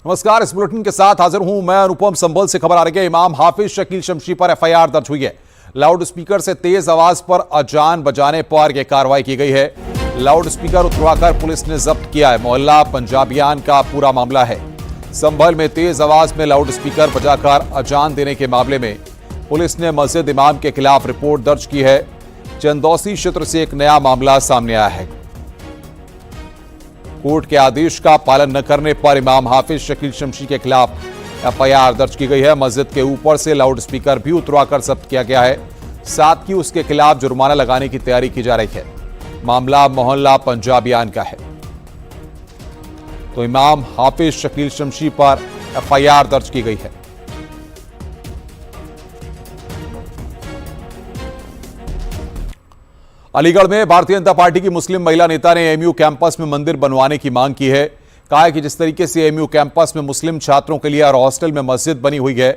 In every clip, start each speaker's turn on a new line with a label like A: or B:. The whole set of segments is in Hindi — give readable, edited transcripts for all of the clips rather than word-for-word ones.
A: नमस्कार, इस बुलेटिन के साथ हाजिर हूं मैं अनुपम। संभल से खबर आ रही है, इमाम हाफिज शकील शमशी पर एफआईआर दर्ज हुई है। लाउड स्पीकर से तेज आवाज पर अजान बजाने पर यह कार्रवाई की गई है। लाउड स्पीकर उतरवाकर पुलिस ने जब्त किया है। मोहल्ला पंजाबियान का पूरा मामला है। संभल में तेज आवाज में लाउड स्पीकर बजाकर अजान देने के मामले में पुलिस ने मस्जिद इमाम के खिलाफ रिपोर्ट दर्ज की है। चंदौसी क्षेत्र से एक नया मामला सामने आया है। कोर्ट के आदेश का पालन न करने पर इमाम हाफिज शकील शमशी के खिलाफ एफआईआर दर्ज की गई है। मस्जिद के ऊपर से लाउड स्पीकर भी उतरवाकर जब्त किया गया है। साथ ही उसके खिलाफ जुर्माना लगाने की तैयारी की जा रही है। मामला मोहल्ला पंजाबियान का है। तो इमाम हाफिज शकील शमशी पर एफआईआर दर्ज की गई है। अलीगढ़ में भारतीय जनता पार्टी की मुस्लिम महिला नेता ने एएमयू कैंपस में मंदिर बनवाने की मांग की है। कहा है कि जिस तरीके से एएमयू कैंपस में मुस्लिम छात्रों के लिए और हॉस्टल में मस्जिद बनी हुई है,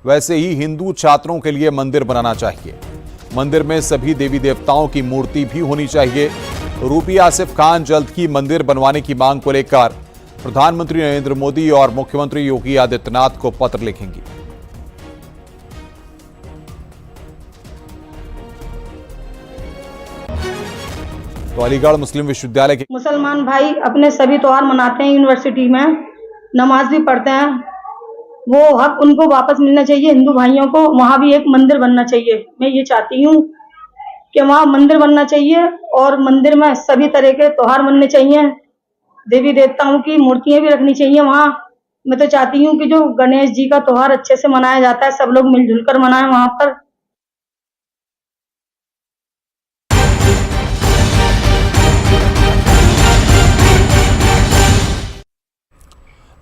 A: वैसे ही हिंदू छात्रों के लिए मंदिर बनाना चाहिए। मंदिर में सभी देवी देवताओं की मूर्ति भी होनी चाहिए। रूपी आसिफ खान जल्द ही मंदिर बनवाने की मांग को लेकर प्रधानमंत्री नरेंद्र मोदी और मुख्यमंत्री योगी आदित्यनाथ को पत्र लिखेंगी। तो अलीगढ़ मुस्लिम विश्वविद्यालय के
B: मुसलमान भाई अपने सभी त्योहार मनाते हैं, यूनिवर्सिटी में नमाज भी पढ़ते हैं। वो हक उनको वापस मिलना चाहिए। हिंदू भाइयों को वहाँ भी एक मंदिर बनना चाहिए। मैं ये चाहती हूँ कि वहाँ मंदिर बनना चाहिए और मंदिर में सभी तरह के त्योहार मनने चाहिए। देवी देवताओं की मूर्तियाँ भी रखनी चाहिए वहाँ। मैं तो चाहती हूँ कि जो गणेश जी का त्योहार अच्छे से मनाया जाता है, सब लोग मिलजुल कर मनाएं वहाँ पर।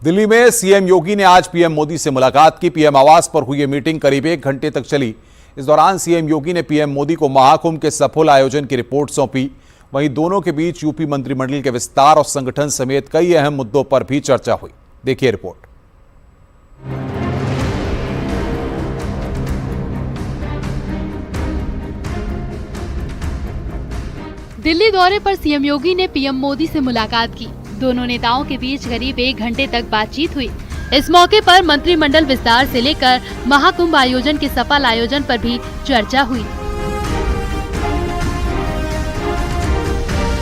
A: दिल्ली में सीएम योगी ने आज पीएम मोदी से मुलाकात की। पीएम आवास पर हुई मीटिंग करीब 1 घंटे तक चली। इस दौरान सीएम योगी ने पीएम मोदी को महाकुंभ के सफल आयोजन की रिपोर्ट सौंपी। वहीं दोनों के बीच यूपी मंत्रिमंडल के विस्तार और संगठन समेत कई अहम मुद्दों पर भी चर्चा हुई। देखिए रिपोर्ट।
C: दिल्ली दौरे पर सीएम योगी ने पीएम मोदी से मुलाकात की। दोनों नेताओं के बीच करीब 1 घंटे तक बातचीत हुई। इस मौके पर मंत्रिमंडल विस्तार से लेकर महाकुंभ आयोजन के सफल आयोजन पर भी चर्चा हुई।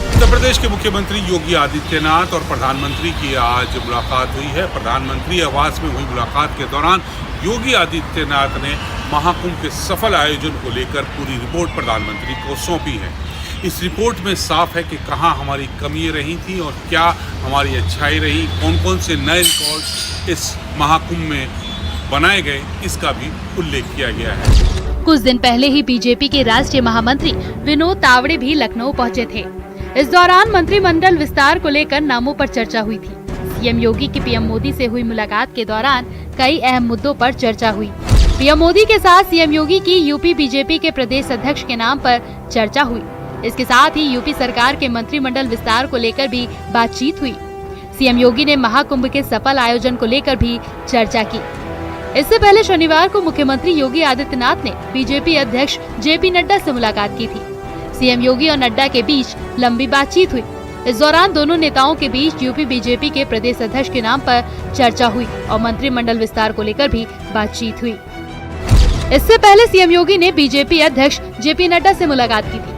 D: उत्तर प्रदेश के मुख्यमंत्री योगी आदित्यनाथ और प्रधानमंत्री की आज मुलाकात हुई है। प्रधानमंत्री आवास में हुई मुलाकात के दौरान योगी आदित्यनाथ ने महाकुंभ के सफल आयोजन को लेकर पूरी रिपोर्ट प्रधानमंत्री को सौंपी है। इस रिपोर्ट में साफ है कि कहां हमारी कमी रही थी और क्या हमारी अच्छाई रही, कौन कौन से नए रिकॉर्ड इस महाकुंभ में बनाए गए, इसका भी उल्लेख किया गया है।
C: कुछ दिन पहले ही बीजेपी के राष्ट्रीय महामंत्री विनोद तावड़े भी लखनऊ पहुंचे थे। इस दौरान मंत्रिमंडल विस्तार को लेकर नामों पर चर्चा हुई थी। सीएम योगी की पीएम मोदी से हुई मुलाकात के दौरान कई अहम मुद्दों पर चर्चा हुई। पीएम मोदी के साथ सीएम योगी की यूपी बीजेपी के प्रदेश अध्यक्ष के नाम पर चर्चा हुई। इसके साथ ही यूपी सरकार के मंत्रिमंडल विस्तार को लेकर भी बातचीत हुई। सीएम योगी ने महाकुंभ के सफल आयोजन को लेकर भी चर्चा की। इससे पहले शनिवार को मुख्यमंत्री योगी आदित्यनाथ ने बीजेपी अध्यक्ष जेपी नड्डा से मुलाकात की थी। सीएम योगी और नड्डा के बीच लंबी बातचीत हुई। इस दौरान दोनों नेताओं के बीच यूपी बीजेपी के प्रदेश अध्यक्ष के नाम पर चर्चा हुई और मंत्रिमंडल विस्तार को लेकर भी बातचीत हुई। इससे पहले सीएम योगी ने बीजेपी अध्यक्ष जेपी नड्डा से मुलाकात की थी।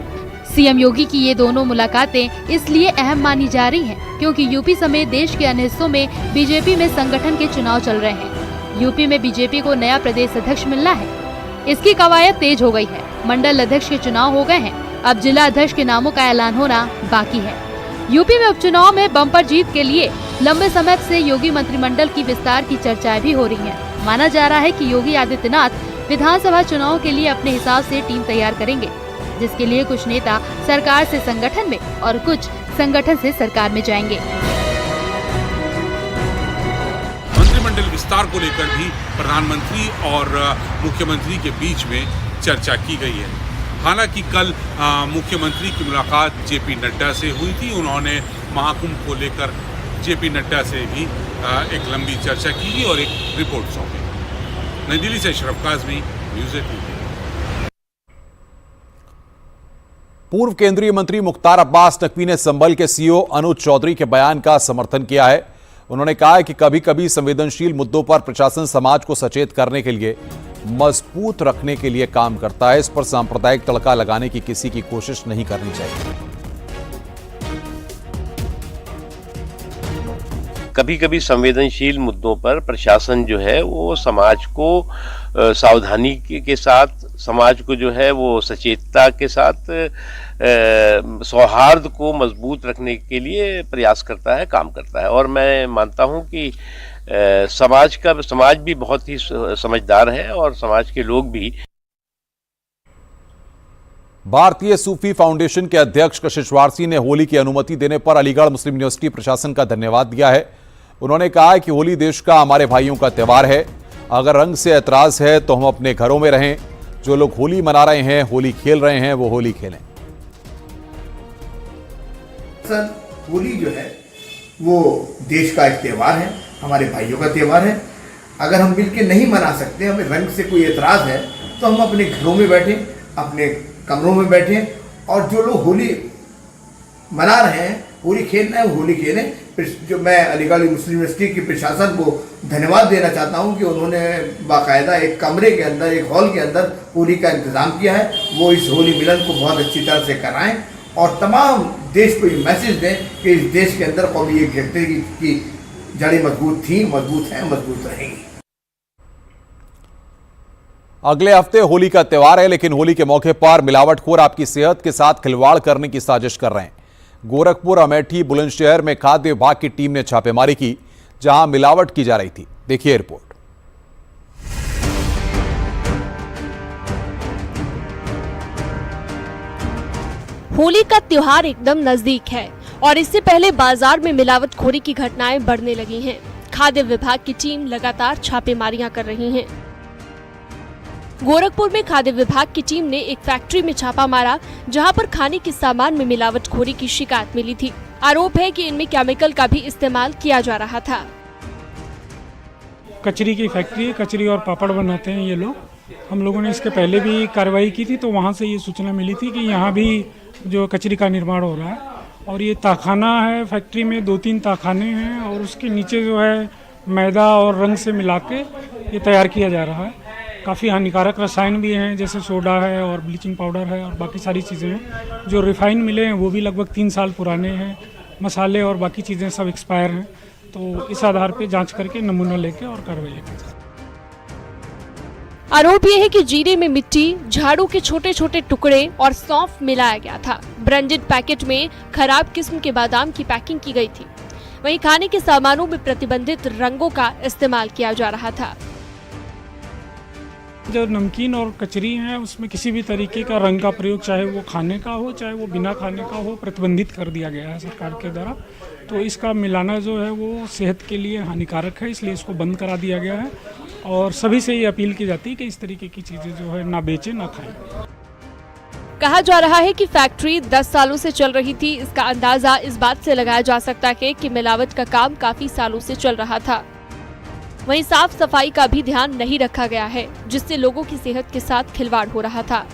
C: सीएम योगी की ये दोनों मुलाकातें इसलिए अहम मानी जा रही हैं क्योंकि यूपी समेत देश के अन्य हिस्सों में बीजेपी में संगठन के चुनाव चल रहे हैं। यूपी में बीजेपी को नया प्रदेश अध्यक्ष मिलना है। इसकी कवायद तेज हो गई है। मंडल अध्यक्ष के चुनाव हो गए हैं। अब जिला अध्यक्ष के नामों का ऐलान होना बाकी है। यूपी में उपचुनाव में बम्पर जीत के लिए लंबे समय से योगी मंत्रिमंडल की विस्तार की चर्चाएं भी हो रही है। माना जा रहा है कि योगी आदित्यनाथ विधानसभा चुनाव के लिए अपने हिसाब से टीम तैयार करेंगे, जिसके लिए कुछ नेता सरकार से संगठन में और कुछ संगठन से सरकार में जाएंगे।
D: मंत्रिमंडल विस्तार को लेकर भी प्रधानमंत्री और मुख्यमंत्री के बीच में चर्चा की गई है। हालांकि कल मुख्यमंत्री की मुलाकात जेपी नड्डा से हुई थी। उन्होंने महाकुंभ को लेकर जेपी नड्डा से भी एक लंबी चर्चा की और एक रिपोर्ट सौंपी। नई दिल्ली से अशरफ काज़मी, न्यूज़ 18।
A: पूर्व केंद्रीय मंत्री मुख्तार अब्बास नकवी ने संभल के सीईओ अनुज चौधरी के बयान का समर्थन किया है। उन्होंने कहा है कि कभी कभी संवेदनशील मुद्दों पर प्रशासन समाज को सचेत करने के लिए, मजबूत रखने के लिए काम करता है। इस पर सांप्रदायिक तड़का लगाने की किसी की कोशिश नहीं करनी चाहिए।
E: कभी कभी संवेदनशील मुद्दों पर प्रशासन जो है वो समाज को सावधानी के साथ, समाज को जो है वो सचेतता के साथ सौहार्द को मजबूत रखने के लिए प्रयास करता है, काम करता है। और मैं मानता हूं कि समाज भी बहुत ही समझदार है और समाज के लोग भी।
A: भारतीय सूफी फाउंडेशन के अध्यक्ष कशिश वारसी ने होली की अनुमति देने पर अलीगढ़ मुस्लिम यूनिवर्सिटी प्रशासन का धन्यवाद दिया है। उन्होंने कहा कि होली देश का, हमारे भाइयों का त्योहार है। अगर रंग से ऐतराज है तो हम अपने घरों में रहें। जो लोग होली मना रहे हैं, होली खेल रहे हैं, वो होली खेलें।
F: सर, होली जो है वो देश का एक त्यौहार है, हमारे भाइयों का त्यौहार है। अगर हम मिलकर नहीं मना सकते, हमें रंग से कोई एतराज है, तो हम अपने घरों में बैठे, अपने कमरों में बैठे, और जो लोग होली मना रहे हैं, होली खेल रहे हैं, वो होली खेलें। जो मैं अलीगढ़ मुस्लिम यूनिवर्सिटी के प्रशासन को धन्यवाद देना चाहता हूं कि उन्होंने बाकायदा एक कमरे के अंदर, एक हॉल के अंदर होली का इंतज़ाम किया है। वो इस होली मिलन को बहुत अच्छी तरह से कराएं और तमाम देश को ये मैसेज दें कि इस देश के अंदर कौमी एकता की जड़ें मजबूत थी, मजबूत हैं, मजबूत रहेंगी।
A: अगले हफ्ते होली का त्यौहार है, लेकिन होली के मौके पर मिलावटखोर आपकी सेहत के साथ खिलवाड़ करने की साजिश कर रहे हैं। गोरखपुर, अमेठी, बुलंदशहर में खाद्य विभाग की टीम ने छापेमारी की, जहां मिलावट की जा रही थी। देखिए रिपोर्ट।
G: होली का त्योहार एकदम नजदीक है और इससे पहले बाजार में मिलावटखोरी की घटनाएं बढ़ने लगी हैं। खाद्य विभाग की टीम लगातार छापेमारियां कर रही है। गोरखपुर में खाद्य विभाग की टीम ने एक फैक्ट्री में छापा मारा, जहां पर खाने के सामान में मिलावटखोरी की शिकायत मिली थी। आरोप है कि इनमें केमिकल का भी इस्तेमाल किया जा रहा था।
H: कचरी की फैक्ट्री है, कचरी और पापड़ बनाते हैं ये लोग। हम लोगों ने इसके पहले भी कार्रवाई की थी, तो वहाँ से ये सूचना मिली थी कि यहाँ भी जो कचरी का निर्माण हो रहा है। और ये ताखाना है, फैक्ट्री में 2-3 ताखाने हैं और उसके नीचे जो है मैदा और रंग से मिला के ये तैयार किया जा रहा है। काफ़ी हानिकारक रसायन भी हैं, जैसे सोडा है और ब्लीचिंग पाउडर है और बाकी सारी चीज़ें हैं। जो रिफाइन मिले हैं वो भी लगभग 3 साल पुराने हैं। मसाले और बाकी चीज़ें सब एक्सपायर हैं। तो इस आधार पे जांच करके नमूना लेके और कार्रवाई की।
G: आरोप यह है कि जीरे में मिट्टी, झाड़ू के छोटे छोटे टुकड़े और सौंफ मिलाया गया था। ब्रांडेड पैकेट में खराब किस्म के बादाम की पैकिंग की गई थी। वहीं खाने के सामानों में प्रतिबंधित रंगों का इस्तेमाल किया जा रहा था।
H: जो नमकीन और कचरी है उसमें किसी भी तरीके का रंग का प्रयोग, चाहे वो खाने का हो चाहे वो बिना खाने का हो, प्रतिबंधित कर दिया गया है सरकार के द्वारा। तो इसका मिलाना जो है वो सेहत के लिए हानिकारक है, इसलिए इसको बंद करा दिया गया है। और सभी से ये अपील की जाती है कि इस तरीके की चीज़ें जो है ना बेचें ना खाएं।
G: कहा जा रहा है कि फैक्ट्री 10 सालों से चल रही थी। इसका अंदाजा इस बात से लगाया जा सकता है कि मिलावट का काम काफी सालों से चल रहा था। वहीं साफ सफाई का भी ध्यान नहीं रखा गया है, जिससे लोगों की सेहत के साथ खिलवाड़ हो रहा था।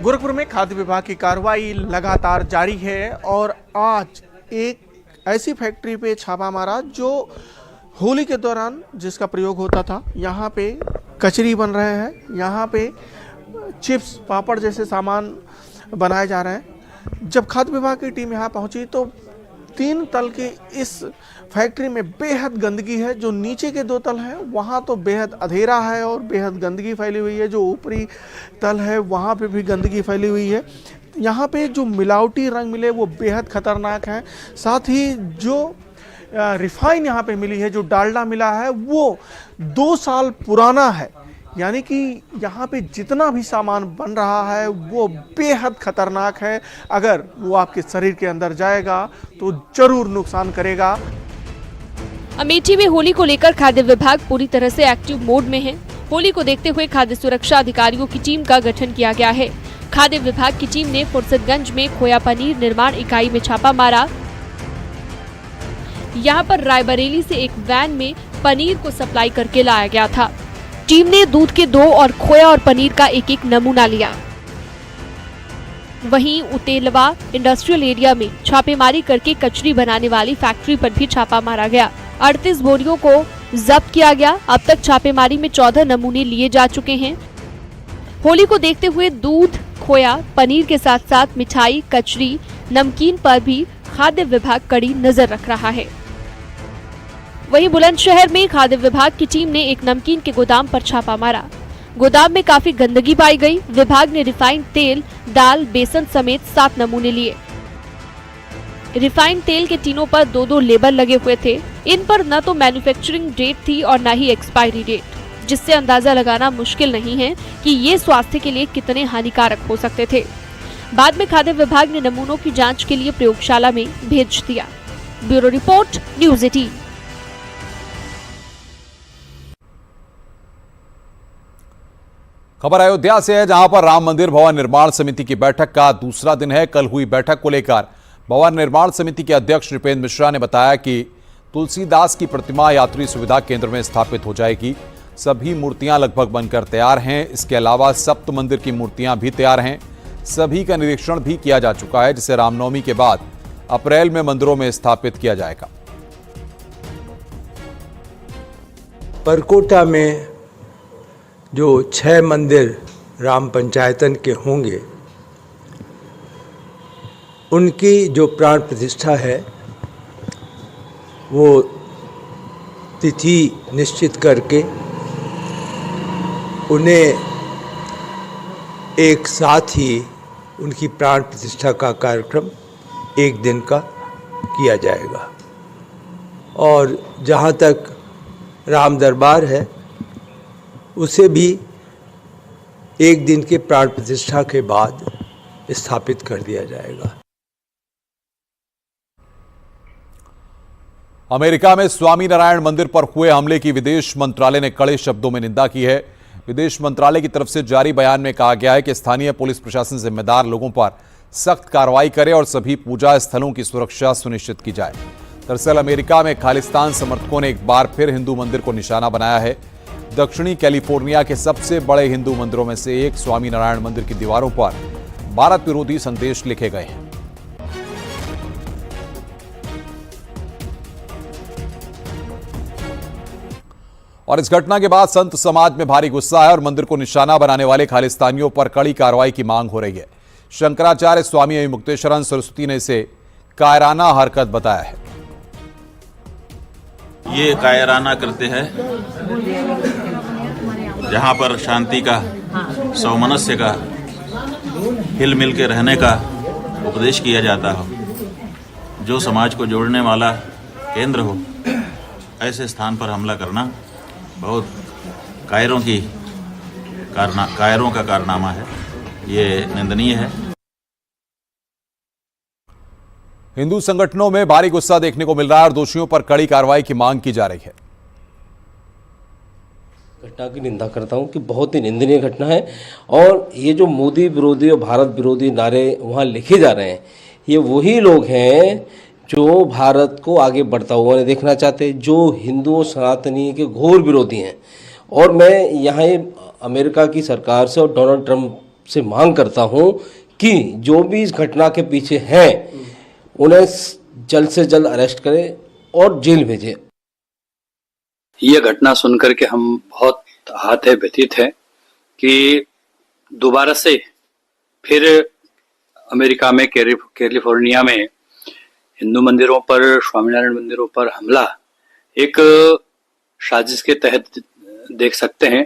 I: गोरखपुर में खाद्य विभाग की कार्रवाई लगातार जारी है और आज एक ऐसी फैक्ट्री पे छापा मारा जो होली के दौरान जिसका प्रयोग होता था। यहाँ पे कचरी बन रहे हैं, यहाँ पे चिप्स, पापड़ जैसे सामान बनाए जा रहे हैं। जब खाद्य विभाग की टीम यहाँ पहुँची तो 3 तल की इस फैक्ट्री में बेहद गंदगी है। जो नीचे के 2 तल हैं वहाँ तो बेहद अंधेरा है और बेहद गंदगी फैली हुई है। जो ऊपरी तल है वहाँ पे भी गंदगी फैली हुई है। यहाँ पे जो मिलावटी रंग मिले वो बेहद खतरनाक है। साथ ही जो रिफाइन यहाँ पे मिली है, जो डालडा मिला है, वो 2 साल पुराना है। यानी कि यहाँ पे जितना भी सामान बन रहा है वो बेहद खतरनाक है। अगर वो आपके शरीर के अंदर जाएगा तो जरूर नुकसान करेगा।
G: अमेठी में होली को लेकर खाद्य विभाग पूरी तरह से एक्टिव मोड में है। होली को देखते हुए खाद्य सुरक्षा अधिकारियों की टीम का गठन किया गया है। खाद्य विभाग की टीम ने फुर्सतगंज में खोया पनीर निर्माण इकाई में छापा मारा। यहाँ पर रायबरेली से एक वैन में पनीर को सप्लाई करके लाया गया था। टीम ने दूध के 2 और खोया और पनीर का एक नमूना लिया। वहीं उतेलवा इंडस्ट्रियल एरिया में छापेमारी करके कचरी बनाने वाली फैक्ट्री पर भी छापा मारा गया। 38 बोरियों को जब्त किया गया। अब तक छापेमारी में 14 नमूने लिए जा चुके हैं। होली को देखते हुए दूध, खोया, पनीर के साथ साथ मिठाई, कचरी, नमकीन पर भी खाद्य विभाग कड़ी नजर रख रहा है। वहीं बुलंदशहर में खाद्य विभाग की टीम ने एक नमकीन के गोदाम पर छापा मारा। गोदाम में काफी गंदगी पाई गई। विभाग ने रिफाइंड तेल, दाल, बेसन समेत 7 नमूने लिए। रिफाइंड तेल के टीनों पर 2-2 लेबल लगे हुए थे। इन पर न तो मैन्युफैक्चरिंग डेट थी और न ही एक्सपायरी डेट, जिससे अंदाजा लगाना मुश्किल नहीं है कि ये स्वास्थ्य के लिए कितने हानिकारक हो सकते थे। बाद में खाद्य विभाग ने नमूनों की जांच के लिए प्रयोगशाला में भेज दिया। Bureau report, news 18।
A: खबर अयोध्या से है, जहां पर राम मंदिर भवन निर्माण समिति की बैठक का दूसरा दिन है। कल हुई बैठक को लेकर भवन निर्माण समिति के अध्यक्ष नृपेंद्र मिश्रा ने बताया कि तुलसीदास की प्रतिमा यात्री सुविधा केंद्र में स्थापित हो जाएगी। सभी मूर्तियां लगभग बनकर तैयार हैं। इसके अलावा सप्त मंदिर की मूर्तियां भी तैयार हैं। सभी का निरीक्षण भी किया जा चुका है, जिसे रामनवमी के बाद अप्रैल में मंदिरों में स्थापित किया जाएगा।
J: परकोटा में जो 6 मंदिर राम पंचायतन के होंगे, उनकी जो प्राण प्रतिष्ठा है वो तिथि निश्चित करके उन्हें एक साथ ही उनकी प्राण प्रतिष्ठा का कार्यक्रम एक दिन का किया जाएगा। और जहाँ तक राम दरबार है, उसे भी एक दिन के प्राण प्रतिष्ठा के बाद स्थापित कर दिया जाएगा।
A: अमेरिका में स्वामी नारायण मंदिर पर हुए हमले की विदेश मंत्रालय ने कड़े शब्दों में निंदा की है। विदेश मंत्रालय की तरफ से जारी बयान में कहा गया है कि स्थानीय पुलिस प्रशासन जिम्मेदार लोगों पर सख्त कार्रवाई करे और सभी पूजा स्थलों की सुरक्षा सुनिश्चित की जाए। दरअसल अमेरिका में खालिस्तान समर्थकों ने एक बार फिर हिंदू मंदिर को निशाना बनाया है। दक्षिणी कैलिफोर्निया के सबसे बड़े हिंदू मंदिरों में से एक स्वामी नारायण मंदिर की दीवारों पर भारत विरोधी संदेश लिखे गए हैं। और इस घटना के बाद संत समाज में भारी गुस्सा है और मंदिर को निशाना बनाने वाले खालिस्तानियों पर कड़ी कार्रवाई की मांग हो रही है। शंकराचार्य स्वामी मुक्तेश्वरानंद सरस्वती ने इसे कायराना हरकत बताया है।
K: ये कायराना करते हैं जहाँ पर शांति का, सौमनस्य का, हिल मिल के रहने का उपदेश किया जाता हो, जो समाज को जोड़ने वाला केंद्र हो, ऐसे स्थान पर हमला करना बहुत कायरों का कारनामा है। ये निंदनीय है।
A: हिंदू संगठनों में भारी गुस्सा देखने को मिल रहा है और दोषियों पर कड़ी कार्रवाई की मांग की जा रही है।
L: घटना की निंदा करता हूं कि बहुत ही निंदनीय घटना है। और ये जो मोदी विरोधी और भारत विरोधी नारे वहां लिखे जा रहे हैं, ये वही लोग हैं जो भारत को आगे बढ़ता हुआ नहीं देखना चाहते, जो हिंदुओं सनातनी के घोर विरोधी हैं। और मैं यहाँ अमेरिका की सरकार से और डोनाल्ड ट्रंप से मांग करता हूँ कि जो भी इस घटना के पीछे हैं उन्हें जल्द से जल्द अरेस्ट करें और जेल भेजें।
M: यह घटना सुनकर के हम बहुत आहत है, व्यथित है कि दोबारा से फिर अमेरिका में कैलिफोर्निया में हिंदू मंदिरों पर, स्वामीनारायण मंदिरों पर हमला एक साजिश के तहत देख सकते हैं।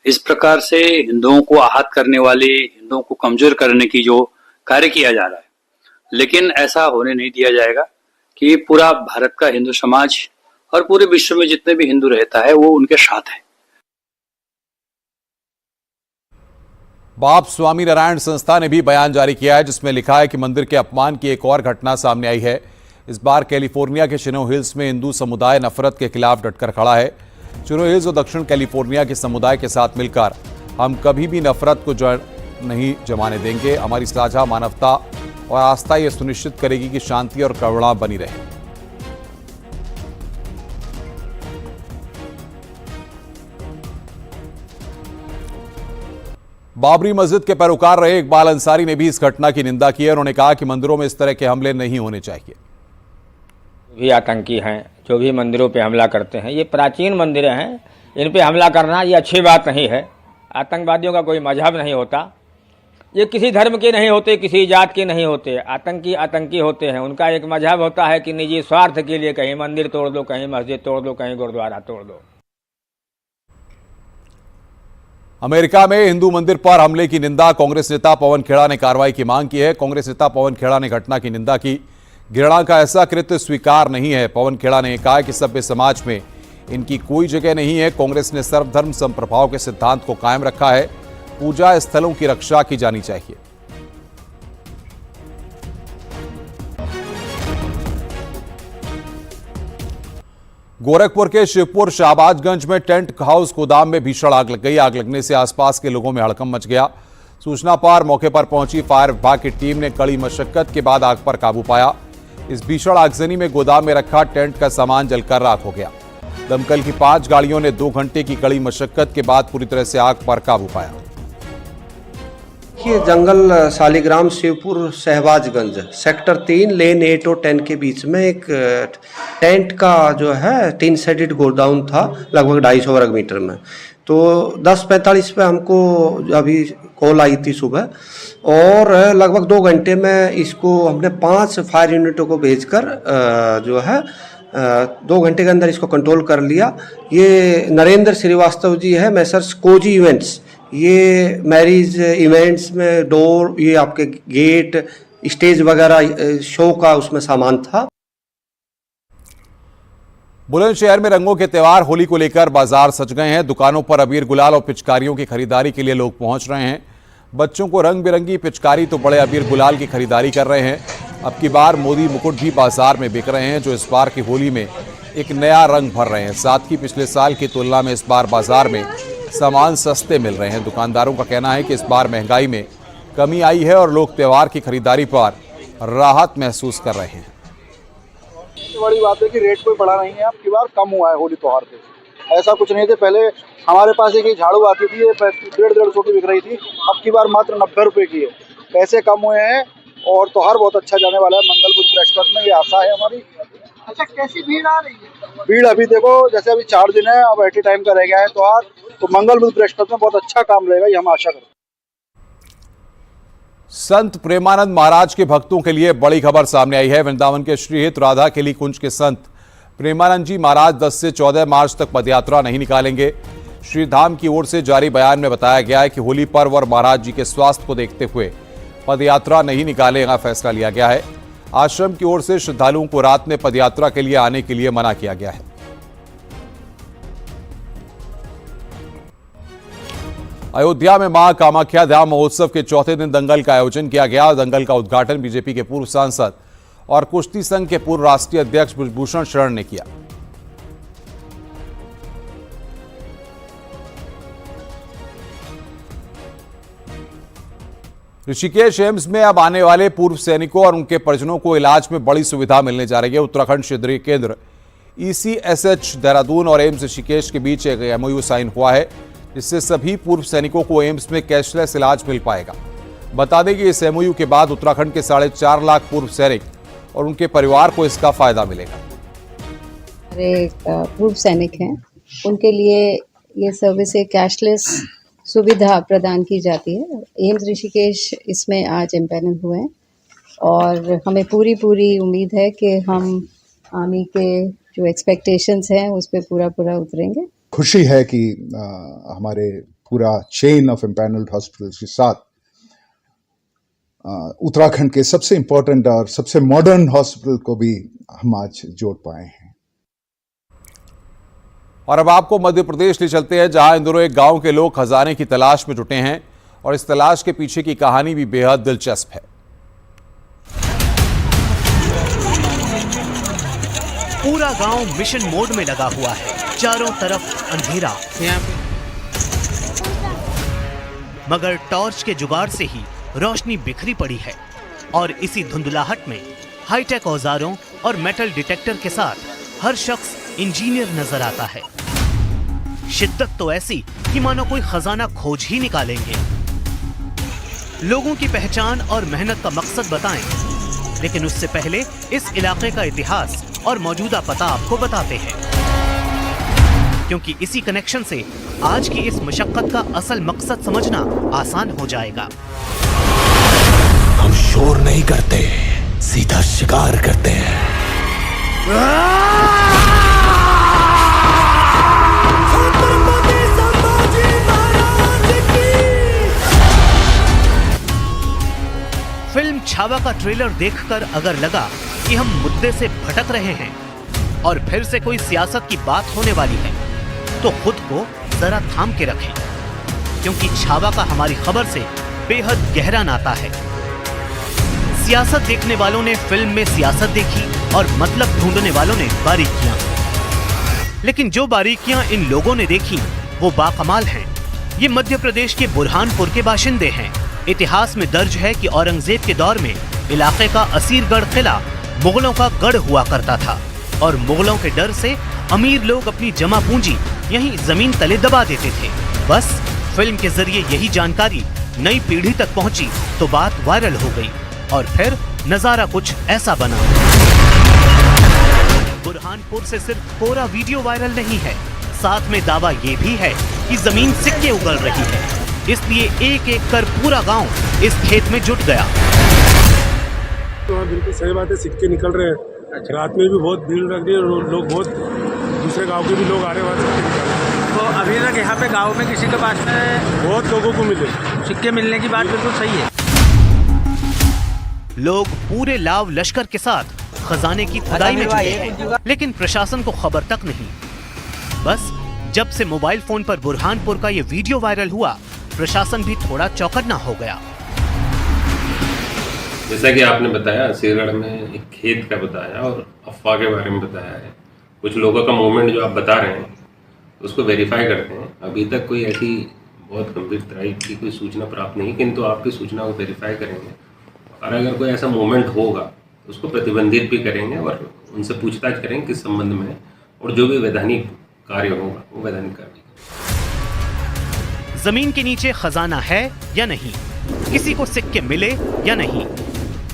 M: इस प्रकार से हिंदुओं को आहत करने वाले, हिंदुओं को कमजोर करने की जो कार्य किया जा रहा है, लेकिन ऐसा होने नहीं दिया जाएगा कि पूरा भारत का हिंदू समाज और पूरे विश्व में जितने भी हिंदू रहता है वो उनके साथ है।
A: बाप स्वामी नारायण संस्था ने भी बयान जारी किया है, जिसमें लिखा है कि मंदिर के अपमान की एक और घटना सामने आई है। इस बार कैलिफोर्निया के चिनो हिल्स में हिंदू समुदाय नफरत के खिलाफ डटकर खड़ा है। चिनो हिल्स और दक्षिण कैलिफोर्निया के समुदाय के साथ मिलकर हम कभी भी नफरत को जड़ नहीं जमाने देंगे। हमारी साझा मानवता और आस्था यह सुनिश्चित करेगी कि शांति और करुणा बनी रहे। बाबरी मस्जिद के पैरोकार रहे इकबाल अंसारी ने भी इस घटना की निंदा की है। उन्होंने कहा कि मंदिरों में इस तरह के हमले नहीं होने चाहिए।
N: भी आतंकी हैं जो भी मंदिरों पे हमला करते हैं, ये प्राचीन मंदिरें हैं, इन पे हमला करना ये अच्छी बात नहीं है। आतंकवादियों का कोई मजहब नहीं होता, ये किसी धर्म के नहीं होते, किसी जात के नहीं होते। आतंकी होते हैं, उनका एक मजहब होता है कि निजी स्वार्थ के लिए कहीं मंदिर तोड़ दो, कहीं मस्जिद तोड़ दो, कहीं गुरुद्वारा तोड़ दो।
A: अमेरिका में हिंदू मंदिर पर हमले की निंदा कांग्रेस नेता पवन खेड़ा ने कार्रवाई की मांग की है। कांग्रेस नेता पवन खेड़ा ने घटना की निंदा की। घृणा का ऐसा कृत्य स्वीकार नहीं है। पवन खेड़ा ने कहा कि सभ्य समाज में इनकी कोई जगह नहीं है। कांग्रेस ने सर्वधर्म समप्रभाव के सिद्धांत को कायम रखा है। पूजा स्थलों की रक्षा की जानी चाहिए। गोरखपुर के शिवपुर शाहबाजगंज में टेंट हाउस गोदाम में भीषण आग लग गई। आग लगने से आसपास के लोगों में हड़कंप मच गया। सूचना पर मौके पर पहुंची फायर विभाग की टीम ने कड़ी मशक्कत के बाद आग पर काबू पाया। इस भीषण आगजनी में गोदाम में रखा टेंट का सामान जलकर राख हो गया। दमकल की 5 गाड़ियों ने 2 घंटे की कड़ी मशक्कत के बाद पूरी तरह से आग पर काबू पाया।
O: ये जंगल शालिग्राम शिवपुर शहबाजगंज सेक्टर 3 लेन 8 और 10 के बीच में एक टेंट का जो है 3 शेडेड गोडाउन था, लगभग 250 वर्ग मीटर में। तो 10:45 पे हमको अभी कॉल आई थी सुबह, और लगभग 2 घंटे में इसको हमने 5 फायर यूनिटों को भेजकर जो है 2 घंटे के अंदर इसको कंट्रोल कर लिया। ये नरेंद्र श्रीवास्तव जी है, मैसर्स कोजी इवेंट्स। ये मैरिज इवेंट्स में डोर, ये आपके गेट, स्टेज वगैरह शो का उसमें सामान था।
A: बुलंदशहर में रंगों के त्योहार होली को लेकर बाजार सज गए हैं। दुकानों पर अबीर गुलाल और पिचकारियों की खरीदारी के लिए लोग पहुंच रहे हैं। बच्चों को रंग बिरंगी पिचकारी तो बड़े अबीर गुलाल की खरीदारी कर रहे हैं। अब की बार मोदी मुकुट भी बाजार में बिक रहे हैं, जो इस बार की होली में एक नया रंग भर रहे हैं। साथ ही पिछले साल की तुलना में इस बार बाजार में सामान सस्ते मिल रहे हैं। दुकानदारों का कहना है कि इस बार महंगाई में कमी आई है और लोग त्योहार की खरीदारी पर राहत महसूस कर रहे हैं।
P: बड़ी बात है कि रेट कोई बढ़ा नहीं है, अब की बार कम हुआ है होली त्योहार पे। ऐसा कुछ नहीं थे, पहले हमारे पास एक झाड़ू आती थी, ये 150-150 की बिक रही थी, अब की बार मात्र 90 रुपए की है। पैसे कम हुए हैं और त्योहार बहुत अच्छा जाने वाला है। मंगल बुध बृहस्पति में ये आशा है हमारी। अच्छा, कैसी भीड़ आ रही है? भीड़ अभी देखो, जैसे अभी 4 दिन है, अब एट ए टाइम का रह गया है त्योहार, तो मंगल बुध बृहस्पति में बहुत अच्छा काम रहेगा, ये हम आशा करते हैं।
A: संत प्रेमानंद महाराज के भक्तों के लिए बड़ी खबर सामने आई है। वृंदावन के श्रीहित राधा केली कुंज के संत प्रेमानंद जी महाराज 10 से 14 मार्च तक पदयात्रा नहीं निकालेंगे। श्री धाम की ओर से जारी बयान में बताया गया है कि होली पर्व और महाराज जी के स्वास्थ्य को देखते हुए पदयात्रा नहीं निकालने का फैसला लिया गया है। आश्रम की ओर से श्रद्धालुओं को रात में पदयात्रा के लिए आने के लिए मना किया गया है। अयोध्या में मां कामाख्या धाम महोत्सव के चौथे दिन दंगल का आयोजन किया गया। दंगल का उद्घाटन बीजेपी के पूर्व सांसद और कुश्ती संघ के पूर्व राष्ट्रीय अध्यक्ष ब्रजभूषण शरण ने किया। ऋषिकेश एम्स में अब आने वाले पूर्व सैनिकों और उनके परिजनों को इलाज में बड़ी सुविधा मिलने जा रही है। उत्तराखंड क्षेत्रीय केंद्र ECSH देहरादून और एम्स ऋषिकेश के बीच एक MOU साइन हुआ है, जिससे सभी पूर्व सैनिकों को एम्स में कैशलेस इलाज मिल पाएगा। बता दें कि इस MOU के बाद उत्तराखंड के 4.5 लाख पूर्व सैनिक और उनके परिवार को इसका फायदा मिलेगा।
Q: पूर्व सैनिक हैं, उनके लिए ये सर्विस कैशलेस सुविधा प्रदान की जाती है। एम्स ऋषिकेश इसमें आज एम्पैनल हुए हैं और हमें पूरी उम्मीद है कि हम आर्मी के जो एक्सपेक्टेशंस हैं उस पर पूरा उतरेंगे।
R: खुशी है कि हमारे पूरा चेन ऑफ एम्पैनल्ड हॉस्पिटल्स के साथ उत्तराखंड के सबसे इम्पोर्टेंट और सबसे मॉडर्न हॉस्पिटल को भी हम आज जोड़ पाए हैं।
A: और अब आपको मध्य प्रदेश ले चलते हैं, जहां इन दिनों एक गांव के लोग खजाने की तलाश में जुटे हैं और इस तलाश के पीछे की कहानी भी बेहद दिलचस्प है।
S: पूरा गांव मिशन मोड में लगा हुआ है, चारों तरफ अंधेरा, मगर टॉर्च के जुगाड़ से ही रोशनी बिखरी पड़ी है और इसी धुंधलाहट में हाईटेक औजारों और मेटल डिटेक्टर के साथ हर शख्स इंजीनियर नजर आता है। शिद्दत तो ऐसी कि मानो कोई खजाना खोज ही निकालेंगे। लोगों की पहचान और मेहनत का मकसद बताएं। लेकिन उससे पहले इस इलाके का इतिहास और मौजूदा पता आपको बताते हैं, क्योंकि इसी कनेक्शन से आज की इस मशक्कत का असल मकसद समझना आसान हो जाएगा।
T: हम शोर नहीं करते, सीधा शिकार करते हैं।
S: फिल्म छावा का ट्रेलर देखकर अगर लगा कि हम मुद्दे से भटक रहे हैं और फिर से कोई सियासत की बात होने वाली है, तो खुद को जरा थाम के रखें, क्योंकि छावा का हमारी खबर से बेहद गहरा नाता है। सियासत देखने वालों ने फिल्म में सियासत देखी और मतलब ढूंढने वालों ने बारीकियां। लेकिन जो बारीकियां इन लोगों ने देखी वो बाकमाल हैं। ये मध्य प्रदेश के बुरहानपुर के बाशिंदे हैं। इतिहास में दर्ज है कि औरंगजेब के दौर में इलाके का असीरगढ़ किला मुगलों का गढ़ हुआ करता था और मुगलों के डर से अमीर लोग अपनी जमा पूंजी यहीं जमीन तले दबा देते थे। बस फिल्म के जरिए यही जानकारी नई पीढ़ी तक पहुंची तो बात वायरल हो गई और फिर नजारा कुछ ऐसा बना। बुरहानपुर से सिर्फ कोरा वीडियो वायरल नहीं है, साथ में दावा ये भी है कि जमीन सिक्के उगल रही है, इसलिए एक एक कर पूरा गांव इस खेत में जुट गया।
H: तो बिल्कुल सही बात है, सिक्के निकल रहे हैं। रात में भी बहुत भीड़ लग रही है, लोग बहुत दूसरे गांव के भी लोग आ रहे हैं।
U: तो अभी तक यहाँ पे गांव में किसी के पास में
H: बहुत लोगों को मिले
U: सिक्के मिलने की बात बिल्कुल सही है।
S: लोग पूरे लाव लश्कर के साथ खजाने की खुदाई में जुटे हैं, लेकिन प्रशासन को खबर तक नहीं। बस जब से मोबाइल फोन पर बुरहानपुर का ये वीडियो वायरल हुआ, प्रशासन भी थोड़ा चौकन्ना हो गया।
V: जैसा कि आपने बताया, असीरगढ़ में एक खेत का बताया और अफवाह के बारे में बताया है। कुछ लोगों का मूवमेंट जो आप बता रहे हैं उसको वेरीफाई करते हैं। अभी तक कोई ऐसी बहुत गंभीर तरह की कोई सूचना प्राप्त नहीं, किंतु आपकी सूचना को वेरीफाई करेंगे और अगर कोई ऐसा मूवमेंट होगा तो उसको प्रतिबंधित भी करेंगे और उनसे पूछताछ करेंगे किस संबंध में, और जो भी वैधानिक कार्य होगा वो वैधानिक कार्य।
S: जमीन के नीचे खजाना है या नहीं, किसी को सिक्के मिले या नहीं,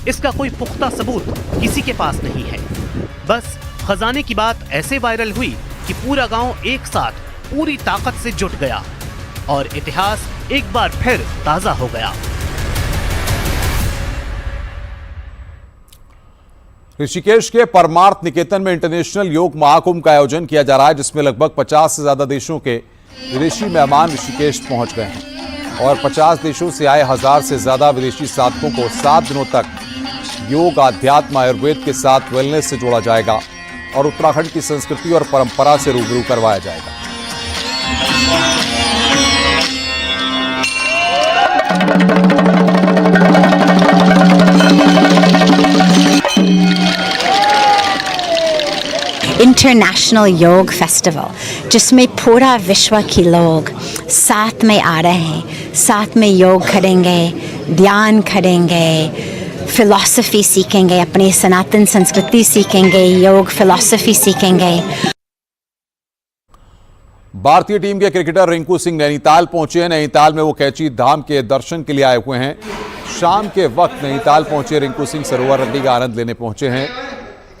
S: इसका कोई पुख्ता सबूत किसी के पास नहीं है। बस खजाने की बात ऐसे वायरल हुई कि पूरा गांव एक साथ पूरी ताकत से जुट गया और इतिहास एक बार फिर ताजा हो गया।
A: ऋषिकेश के परमार्थ निकेतन में इंटरनेशनल योग महाकुंभ का आयोजन किया जा रहा है, जिसमें लगभग 50 से ज्यादा देशों के विदेशी मेहमान ऋषिकेश पहुंच गए हैं और 50 देशों से आए 1000 से ज्यादा विदेशी साधकों को 7 दिनों तक योग, आध्यात्म, आयुर्वेद के साथ वेलनेस से जोड़ा जाएगा और उत्तराखंड की संस्कृति और परंपरा से रूबरू करवाया जाएगा।
W: इंटरनेशनल योग फेस्टिवल, जिसमें पूरा विश्व के लोग साथ में आ रहे हैं, साथ में योग करेंगे, ध्यान करेंगे, फिलॉसफी सीखेंगे, अपनी सनातन संस्कृति सीखेंगे, योग फिलॉसफी सीखेंगे।
A: भारतीय टीम के क्रिकेटर रिंकू सिंह नैनीताल पहुंचे हैं। नैनीताल में वो कैची धाम के दर्शन के लिए आए हुए हैं। शाम के वक्त नैनीताल पहुंचे रिंकू सिंह सरोवर नदी का आनंद लेने पहुंचे हैं।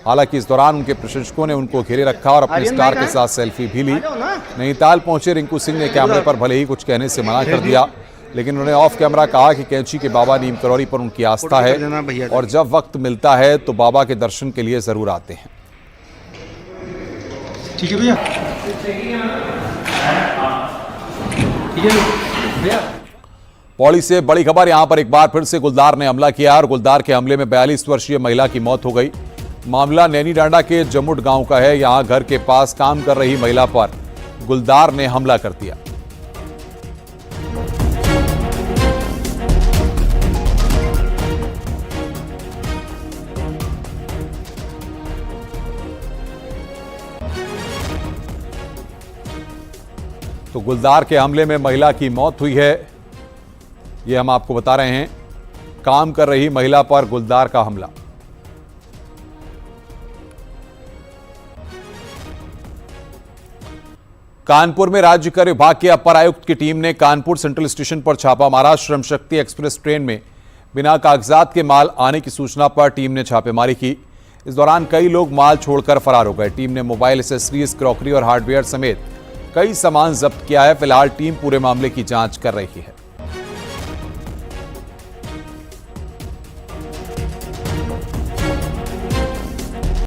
A: हालांकि इस दौरान उनके प्रशंसकों ने उनको घेरे रखा और अपने स्टार के साथ सेल्फी भी ली। नैनीताल पहुंचे रिंकू सिंह ने कैमरे पर भले ही कुछ कहने से मना कर दिया, लेकिन उन्होंने ऑफ कैमरा कहा कि कैंची के बाबा नीम करौरी पर उनकी आस्था है और जब वक्त मिलता है तो बाबा के दर्शन के लिए जरूर आते हैं।
U: ठीक है भैया,
A: पौड़ी से बड़ी खबर, यहां पर एक बार फिर से गुलदार ने हमला किया और गुलदार के हमले में 42 वर्षीय महिला की मौत हो गई। मामला नैनी डांडा के जमुट गांव का है। यहां घर के पास काम कर रही महिला पर गुलदार ने हमला कर दिया। तो गुलदार के हमले में महिला की मौत हुई है, ये हम आपको बता रहे हैं। काम कर रही महिला पर गुलदार का हमला। कानपुर में राज्य कर विभाग के अपर आयुक्त की टीम ने कानपुर सेंट्रल स्टेशन पर छापा मारा। श्रम शक्ति एक्सप्रेस ट्रेन में बिना कागजात के माल आने की सूचना पर टीम ने छापेमारी की। इस दौरान कई लोग माल छोड़कर फरार हो गए। टीम ने मोबाइल, एक्सेसरीज, क्रॉकरी और हार्डवेयर समेत कई सामान जब्त किया है। फिलहाल टीम पूरे मामले की जांच कर रही है।